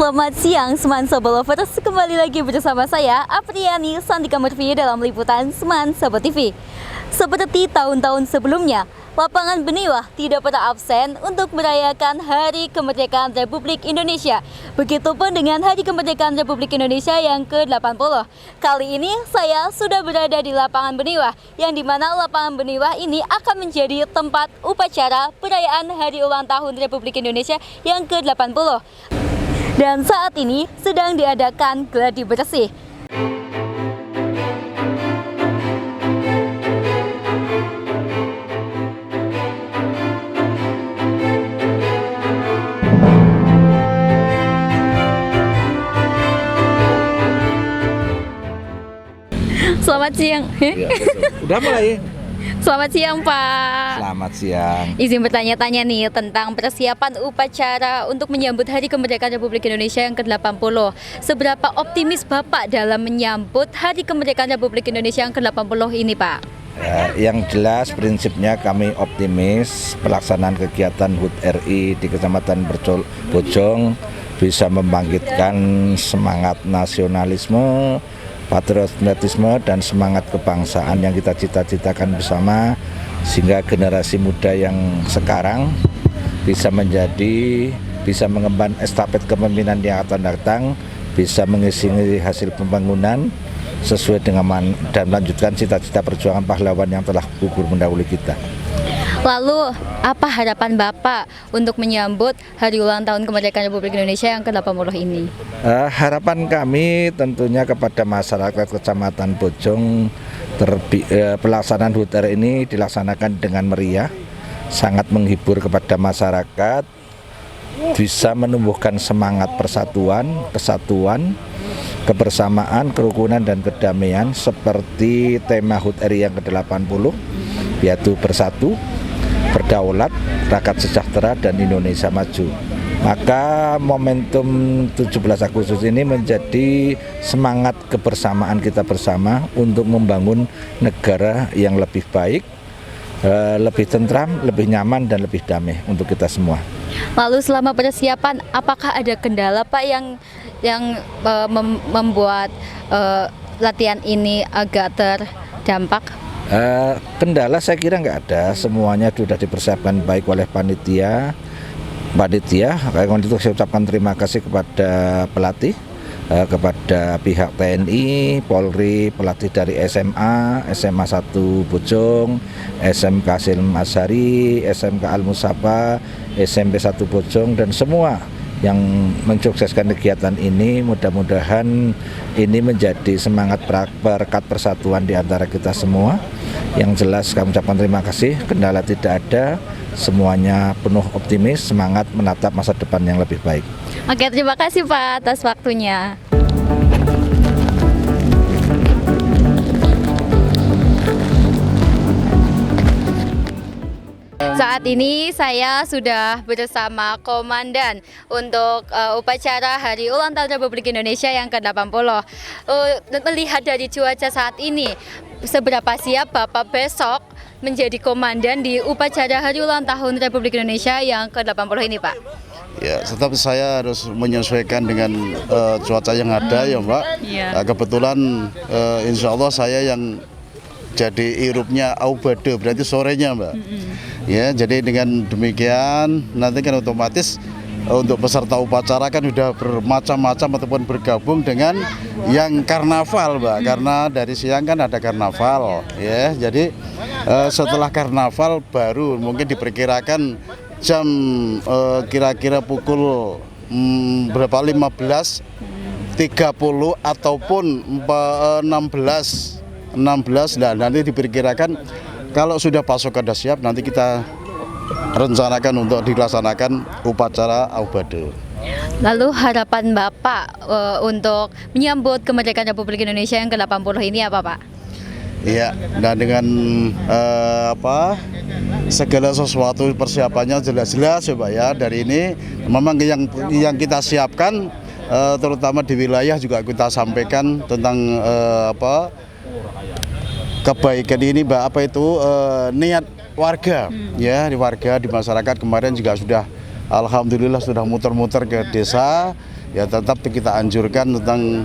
Selamat siang Semansa Lovers, kembali lagi bersama saya Apriani Sandika Murfi dalam liputan Semansa TV. Seperti tahun-tahun sebelumnya, lapangan Beniwah tidak pernah absen untuk merayakan Hari Kemerdekaan Republik Indonesia. Begitupun dengan Hari Kemerdekaan Republik Indonesia yang ke-80. Kali ini saya sudah berada di lapangan Beniwah, yang dimana lapangan Beniwah ini akan menjadi tempat upacara perayaan Hari Ulang Tahun Republik Indonesia yang ke-80. Dan saat ini sedang diadakan gladi bersih. Selamat siang. Ya, udah mulai. Selamat siang, Pak. Selamat siang. Izin bertanya-tanya nih tentang persiapan upacara untuk menyambut Hari Kemerdekaan Republik Indonesia yang ke-80. Seberapa optimis Bapak dalam menyambut Hari Kemerdekaan Republik Indonesia yang ke-80 ini, Pak? Ya, yang jelas prinsipnya kami optimis pelaksanaan kegiatan HUT RI di Kecamatan Bojong bisa membangkitkan semangat nasionalisme, patriotisme dan semangat kebangsaan yang kita cita-citakan bersama, sehingga generasi muda yang sekarang bisa mengemban estafet kepemimpinan yang akan datang, bisa mengisi hasil pembangunan sesuai dengan dan melanjutkan cita-cita perjuangan pahlawan yang telah gugur mendahului kita. Lalu, apa harapan Bapak untuk menyambut Hari Ulang Tahun Kemerdekaan Republik Indonesia yang ke-80 ini? Harapan kami tentunya kepada masyarakat Kecamatan Bojong, pelaksanaan HUT RI ini dilaksanakan dengan meriah, sangat menghibur kepada masyarakat, bisa menumbuhkan semangat persatuan, kesatuan, kebersamaan, kerukunan dan kedamaian seperti tema HUT RI yang ke-80, yaitu bersatu, berdaulat, rakyat sejahtera dan Indonesia maju. Maka momentum 17 Agustus ini menjadi semangat kebersamaan kita bersama untuk membangun negara yang lebih baik, lebih tentram, lebih nyaman dan lebih damai untuk kita semua. Lalu selama persiapan, apakah ada kendala, Pak, yang membuat latihan ini agak terdampak? Kendala saya kira nggak ada, semuanya sudah dipersiapkan baik oleh panitia. Untuk saya ucapkan terima kasih kepada pelatih, kepada pihak TNI, Polri, pelatih dari SMA 1 Bojong, SMK Silm Ashari, SMK Al Musafa, SMP 1 Bojong dan semua yang mensukseskan kegiatan ini. Mudah-mudahan ini menjadi semangat perekat persatuan di antara kita semua. Yang jelas kami ucapkan terima kasih, kendala tidak ada, semuanya penuh optimis, semangat menatap masa depan yang lebih baik. Oke, terima kasih Pak atas waktunya. Saat ini saya sudah bersama Komandan untuk upacara Hari Ulang Tahun Republik Indonesia yang ke-80. Melihat dari cuaca saat ini, seberapa siap Bapak besok menjadi komandan di upacara Hari Ulang Tahun Republik Indonesia yang ke-80 ini, Pak? Ya, tetapi saya harus menyesuaikan dengan cuaca yang ada ya, Mbak. Yeah. Kebetulan insya Allah saya yang jadi irupnya Aubade, berarti sorenya, Mbak. Ya, jadi dengan demikian nanti kan otomatis untuk peserta upacara kan sudah bermacam-macam ataupun bergabung dengan yang karnaval, Mbak. Karena dari siang kan ada karnaval, ya. Jadi setelah karnaval baru mungkin diperkirakan jam kira-kira pukul berapa 15.30 ataupun 16. Nah, nanti diperkirakan kalau sudah pasukan sudah siap, nanti kita rencanakan untuk dilaksanakan upacara Aubade. Lalu harapan Bapak untuk menyambut kemerdekaan Republik Indonesia yang ke-80 ini apa, Pak? Iya, nah dengan segala sesuatu persiapannya jelas-jelas ya, Pak, ya. Dari ini memang yang kita siapkan, terutama di wilayah juga kita sampaikan tentang kebaikan ini, Mbak, niat warga, ya, di warga, di masyarakat. Kemarin juga sudah alhamdulillah sudah muter-muter ke desa, ya tetap kita anjurkan tentang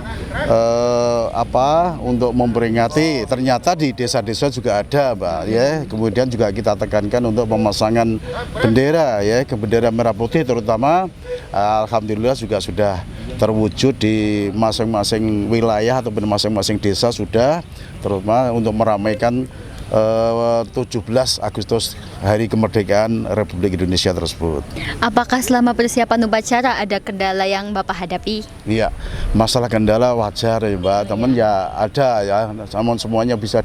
untuk memperingati. Ternyata di desa-desa juga ada, Mbak, ya. Kemudian juga kita tekankan untuk pemasangan bendera, ya, ke bendera merah putih terutama. Alhamdulillah juga sudah terwujud di masing-masing wilayah ataupun masing-masing desa sudah, terutama untuk meramaikan 17 Agustus hari kemerdekaan Republik Indonesia tersebut. Apakah selama persiapan upacara ada kendala yang Bapak hadapi? Iya, masalah kendala wajar ya Mbak, teman ya ada ya, namun semuanya bisa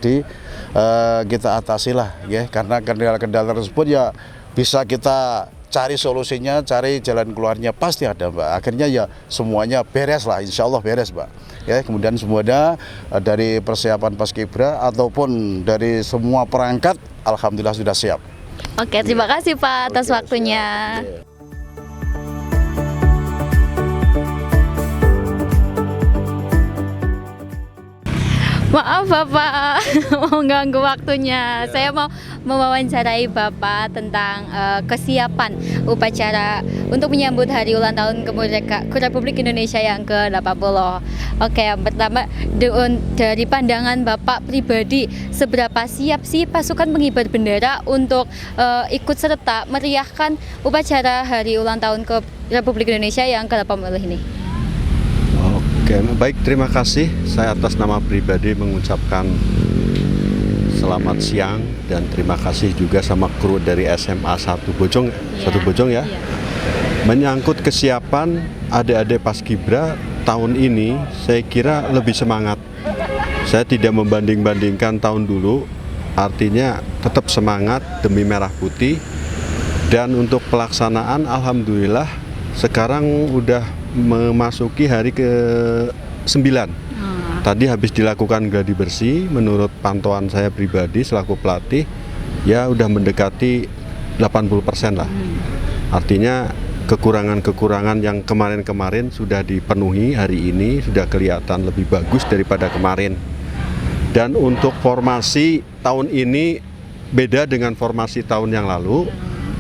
kita atasi lah ya, karena kendala-kendala tersebut ya bisa kita cari solusinya, cari jalan keluarnya, pasti ada Mbak. Akhirnya ya semuanya beres lah, insya Allah beres Mbak. Ya, kemudian semuanya dari persiapan Paskibra ataupun dari semua perangkat, alhamdulillah sudah siap. Oke, terima kasih Pak atas waktunya. Siap. Maaf Bapak, mau ganggu waktunya. Saya mau mewawancarai Bapak tentang kesiapan upacara untuk menyambut hari ulang tahun kemerdekaan Republik Indonesia yang ke-80. Oke, yang pertama dari pandangan Bapak pribadi, seberapa siap sih pasukan pengibar bendera untuk ikut serta meriahkan upacara hari ulang tahun ke Republik Indonesia yang ke-80 ini? Oke, baik, terima kasih. Saya atas nama pribadi mengucapkan selamat siang dan terima kasih juga sama kru dari SMA 1 Bojong, ya. Menyangkut kesiapan adik-adik Paskibra tahun ini, saya kira lebih semangat. Saya tidak membanding-bandingkan tahun dulu, artinya tetap semangat demi merah putih. Dan untuk pelaksanaan, alhamdulillah sekarang udah memasuki hari ke-9. Tadi habis dilakukan gladi bersih, menurut pantauan saya pribadi selaku pelatih, ya udah mendekati 80% lah. Artinya kekurangan-kekurangan yang kemarin-kemarin sudah dipenuhi, hari ini sudah kelihatan lebih bagus daripada kemarin. Dan untuk formasi tahun ini beda dengan formasi tahun yang lalu.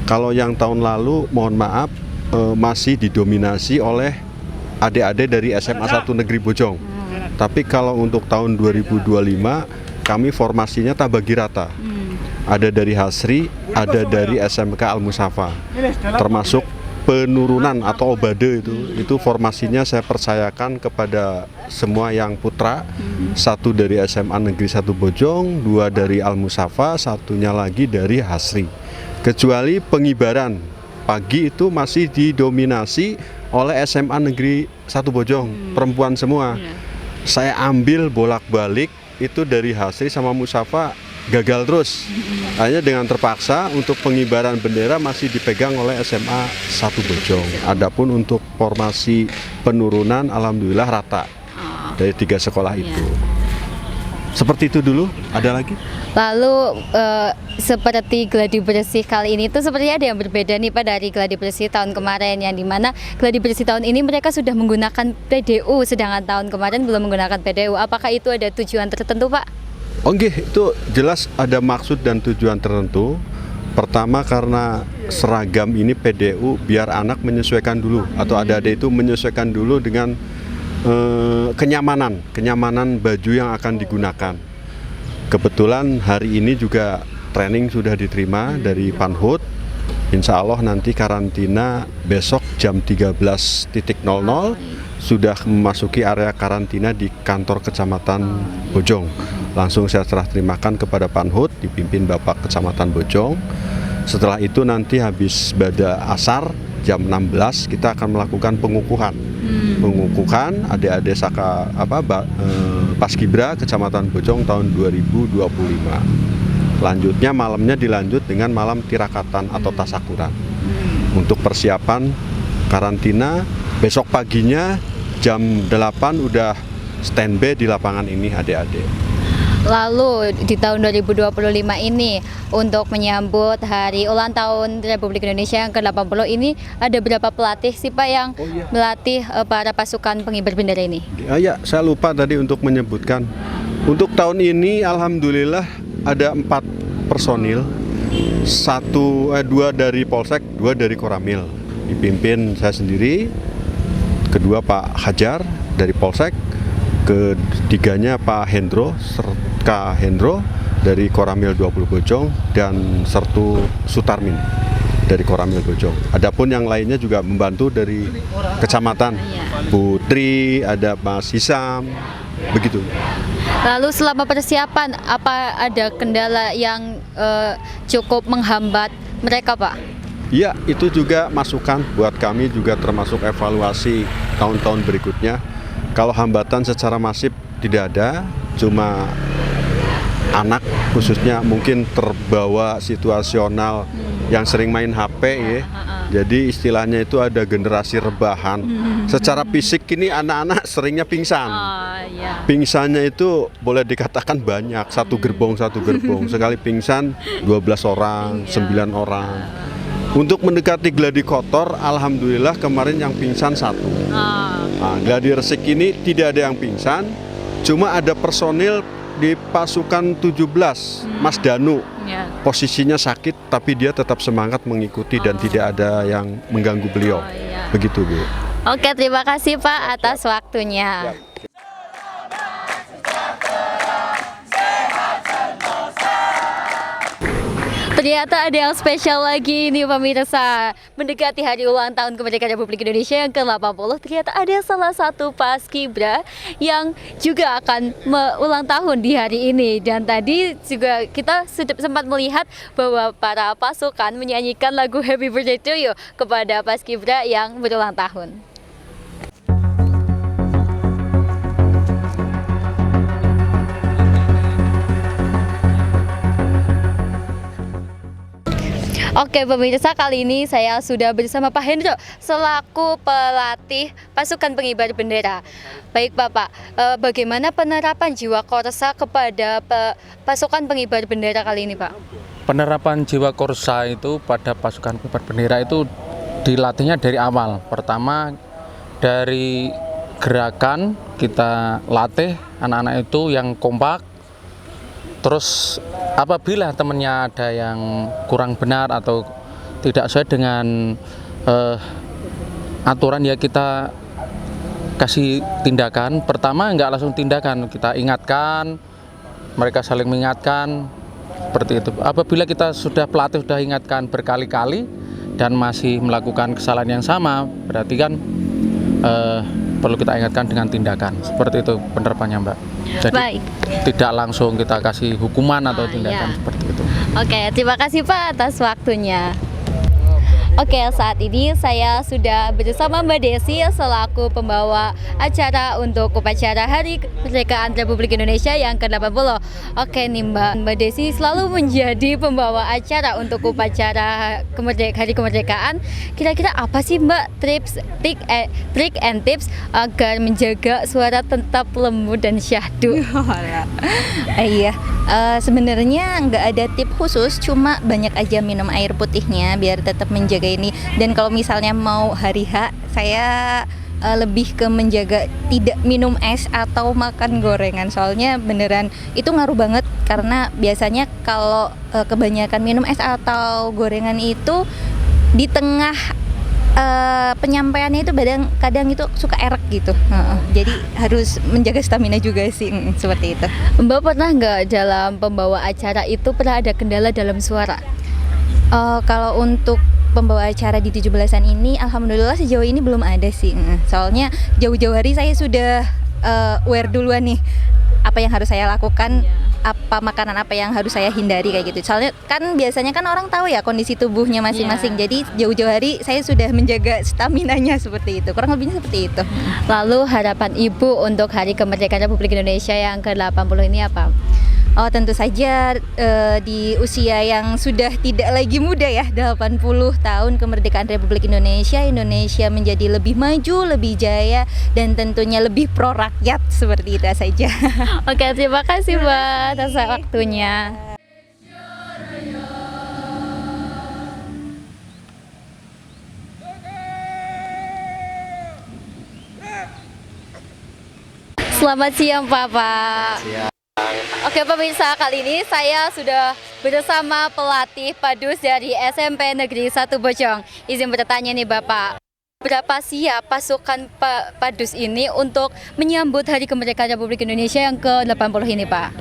Kalau yang tahun lalu, mohon maaf, masih didominasi oleh adik-adik dari SMA 1 Negeri Bojong. Tapi kalau untuk tahun 2025 kami formasinya tak bagi rata. Ada dari Hasri, ada dari SMK Al Musafa. Termasuk penurunan atau obade itu formasinya saya percayakan kepada semua yang putra. Satu dari SMA Negeri 1 Bojong, 2 dari Al Musafa, satunya lagi dari Hasri. Kecuali pengibaran pagi itu masih didominasi oleh SMA Negeri 1 Bojong, perempuan semua. Saya ambil bolak-balik itu dari Hasri sama Musafa, gagal terus. Hanya dengan terpaksa untuk pengibaran bendera masih dipegang oleh SMA 1 Bojong. Adapun untuk formasi penurunan alhamdulillah rata dari 3 sekolah itu. Seperti itu dulu, ada lagi? Lalu seperti gladi bersih kali ini tuh sepertinya ada yang berbeda nih Pak dari gladi bersih tahun kemarin, yang dimana gladi bersih tahun ini mereka sudah menggunakan PDU, sedangkan tahun kemarin belum menggunakan PDU. Apakah itu ada tujuan tertentu Pak? Oke, itu jelas ada maksud dan tujuan tertentu. Pertama karena seragam ini PDU biar anak menyesuaikan dulu, atau adik-adik itu menyesuaikan dulu dengan kenyamanan baju yang akan digunakan. Kebetulan hari ini juga training sudah diterima dari Panhut. Insya Allah nanti karantina besok jam 13.00 sudah memasuki area karantina di kantor Kecamatan Bojong. Langsung saya serah terimakan kepada Panhut dipimpin Bapak Kecamatan Bojong. Setelah itu nanti habis bada asar jam 16 kita akan melakukan pengukuhan. Pengukuhan adik-adik Paskibra Kecamatan Bojong tahun 2025. Lanjutnya malamnya dilanjut dengan malam tirakatan atau tasakuran. Untuk persiapan karantina besok paginya jam 8 udah standby di lapangan ini adik-adik. Lalu di tahun 2025 ini untuk menyambut hari ulang tahun Republik Indonesia yang ke-80 ini ada berapa pelatih sih Pak yang melatih para pasukan pengibar bendera ini? Ya, saya lupa tadi untuk menyebutkan. Untuk tahun ini alhamdulillah ada 4 personil. 2 dari Polsek, 2 dari Koramil. Dipimpin saya sendiri. kedua Pak Hajar dari Polsek, ketiganya Pak Hendro serta Hendro dari Koramil 20 Bojong, dan Sertu Sutarmin dari Koramil Bojong. Adapun yang lainnya juga membantu dari kecamatan, Bu Tri, ada Mas Hisam, begitu. Lalu selama persiapan, apa ada kendala yang cukup menghambat mereka, Pak? Iya, itu juga masukan buat kami, juga termasuk evaluasi tahun-tahun berikutnya. Kalau hambatan secara masif tidak ada, cuma anak khususnya mungkin terbawa situasional yang sering main HP ya. Jadi istilahnya itu ada generasi rebahan. Secara fisik ini anak-anak seringnya pingsan. Pingsannya itu boleh dikatakan banyak, satu gerbong. Sekali pingsan 12 orang, 9 orang. Untuk mendekati gladi kotor, alhamdulillah kemarin yang pingsan 1. Nah, gladi resik ini tidak ada yang pingsan, cuma ada personil di pasukan 17, Mas Danu. Posisinya sakit, tapi dia tetap semangat mengikuti dan tidak ada yang mengganggu beliau. Begitu, Bu. Oke, terima kasih Pak atas waktunya. Ternyata ada yang spesial lagi nih pemirsa. Mendekati hari ulang tahun kemerdekaan Republik Indonesia yang ke-80, ternyata ada salah satu paskibra yang juga akan ulang tahun di hari ini. Dan tadi juga kita sudah sempat melihat bahwa para pasukan menyanyikan lagu Happy Birthday to You kepada paskibra yang berulang tahun. Oke pemirsa, kali ini saya sudah bersama Pak Hendro selaku pelatih pasukan pengibar bendera. Baik Bapak, bagaimana penerapan jiwa korsa kepada pasukan pengibar bendera kali ini Pak? Penerapan jiwa korsa itu pada pasukan pengibar bendera itu dilatihnya dari awal. Pertama dari gerakan kita latih anak-anak itu yang kompak. Terus apabila temannya ada yang kurang benar atau tidak sesuai dengan aturan, ya kita kasih tindakan. Pertama nggak langsung tindakan, kita ingatkan, mereka saling mengingatkan, seperti itu. Apabila kita pelatih sudah ingatkan berkali-kali dan masih melakukan kesalahan yang sama, berarti kan perlu kita ingatkan dengan tindakan. Seperti itu penerapannya Mbak. Jadi baik, tidak langsung kita kasih hukuman atau tindakan seperti itu. Oke, terima kasih Pak atas waktunya. Oke, saat ini saya sudah bersama Mbak Desi selaku pembawa acara untuk upacara Hari Kemerdekaan Republik Indonesia yang ke-80. Oke nih Mbak Desi selalu menjadi pembawa acara untuk upacara Hari Kemerdekaan. Kira-kira apa sih Mbak trik and tips agar menjaga suara tetap lembut dan syahdu? Iya, sebenarnya nggak ada tip khusus, cuma banyak aja minum air putihnya biar tetap menjaga ini. Dan kalau misalnya mau hari H, saya lebih ke menjaga tidak minum es atau makan gorengan, soalnya beneran itu ngaruh banget. Karena biasanya kalau kebanyakan minum es atau gorengan itu di tengah penyampaiannya itu kadang itu suka erek gitu. Jadi harus menjaga stamina juga sih, seperti itu. Mbak pernah nggak dalam pembawa acara itu pernah ada kendala dalam suara? Kalau untuk pembawa acara di 17-an ini, alhamdulillah sejauh ini belum ada sih. Soalnya jauh-jauh hari saya sudah aware duluan nih apa yang harus saya lakukan, apa makanan apa yang harus saya hindari kayak gitu. Soalnya kan biasanya kan orang tahu ya kondisi tubuhnya masing-masing. Jadi jauh-jauh hari saya sudah menjaga staminanya seperti itu. Kurang lebihnya seperti itu. Lalu harapan Ibu untuk Hari Kemerdekaan Republik Indonesia yang ke-80 ini apa? Oh, tentu saja di usia yang sudah tidak lagi muda ya, 80 tahun kemerdekaan Republik Indonesia, Indonesia menjadi lebih maju, lebih jaya, dan tentunya lebih pro rakyat, seperti itu saja. Oke, terima kasih Mbak atas waktunya. Selamat siang Pak. Oke pemirsa, kali ini saya sudah bersama pelatih Padus dari SMP Negeri 1 Bojong. Izin bertanya nih Bapak, Berapa siap pasukan Padus ini untuk menyambut Hari Kemerdekaan Republik Indonesia yang ke-80 ini, Pak?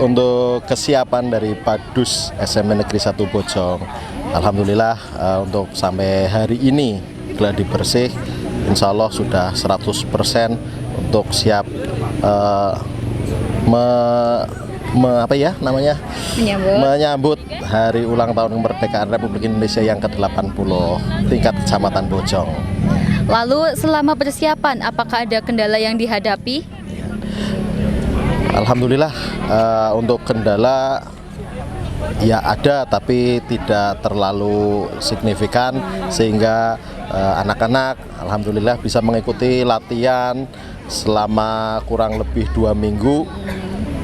Untuk kesiapan dari Padus SMP Negeri 1 Bojong, alhamdulillah untuk sampai hari ini gladi bersih, insya Allah sudah 100% untuk siap menyambut hari ulang tahun kemerdekaan Republik Indonesia yang ke-80 tingkat Kecamatan Bojong. Lalu selama persiapan, apakah ada kendala yang dihadapi? Alhamdulillah untuk kendala ya ada, tapi tidak terlalu signifikan sehingga anak-anak alhamdulillah bisa mengikuti latihan selama kurang lebih 2 minggu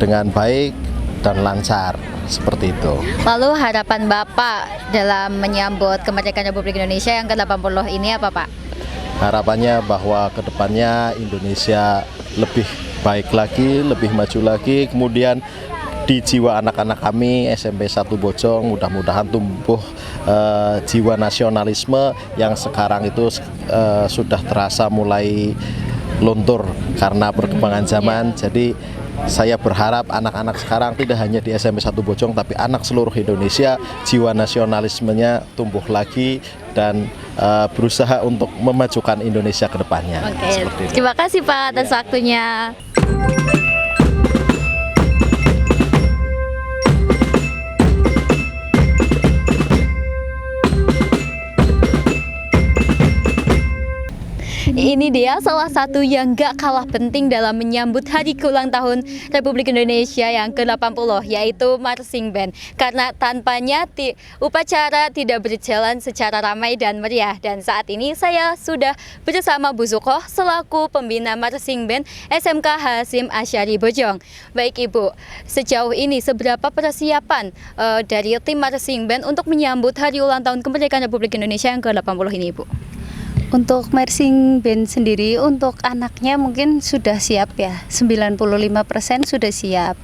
dengan baik dan lancar, seperti itu. Lalu harapan Bapak dalam menyambut kemerdekaan Republik Indonesia yang ke-80 ini apa, Pak? Harapannya bahwa kedepannya Indonesia lebih baik lagi, lebih maju lagi, kemudian di jiwa anak-anak kami SMP 1 Bojong mudah-mudahan tumbuh jiwa nasionalisme yang sekarang itu sudah terasa mulai luntur karena perkembangan zaman. Jadi saya berharap anak-anak sekarang tidak hanya di SMP 1 Bojong tapi anak seluruh Indonesia jiwa nasionalismenya tumbuh lagi dan berusaha untuk memajukan Indonesia ke depannya. Oke, terima kasih Pak atas waktunya. Ini dia salah satu yang gak kalah penting dalam menyambut hari ulang tahun Republik Indonesia yang ke-80, yaitu Marching Band. Karena tanpanya upacara tidak berjalan secara ramai dan meriah. Dan saat ini saya sudah bersama Bu Sukoh selaku pembina Marching Band SMK Hasyim Asy'ari Bojong. Baik Ibu, sejauh ini seberapa persiapan dari tim Marching Band untuk menyambut hari ulang tahun kemerdekaan Republik Indonesia yang ke-80 ini, Ibu? Untuk marching band sendiri, untuk anaknya mungkin sudah siap ya, 95% sudah siap.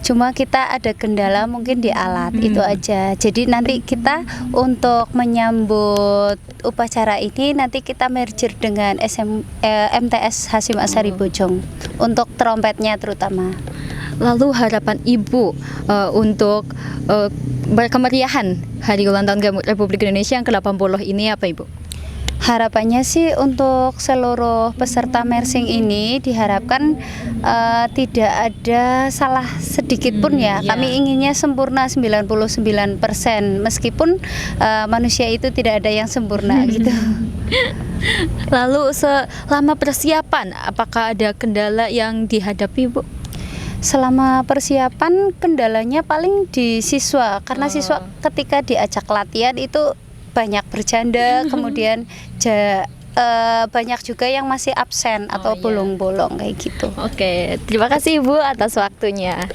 Cuma kita ada kendala mungkin di alat, itu aja. Jadi nanti kita untuk menyambut upacara ini, nanti kita merger dengan MTS Hasyim Asy'ari Bojong, untuk trompetnya terutama. Lalu harapan Ibu untuk kemeriahan hari ulang tahun Republik Indonesia yang ke-80 ini apa, Ibu? Harapannya sih untuk seluruh peserta marching ini diharapkan tidak ada salah sedikit pun ya. Kami inginnya sempurna 99%, meskipun manusia itu tidak ada yang sempurna gitu. Lalu selama persiapan, apakah ada kendala yang dihadapi, Bu? Selama persiapan kendalanya paling di siswa, karena siswa ketika diajak latihan itu banyak bercanda, kemudian banyak juga yang masih absen atau bolong-bolong kayak gitu. Oke, terima kasih Ibu atas waktunya.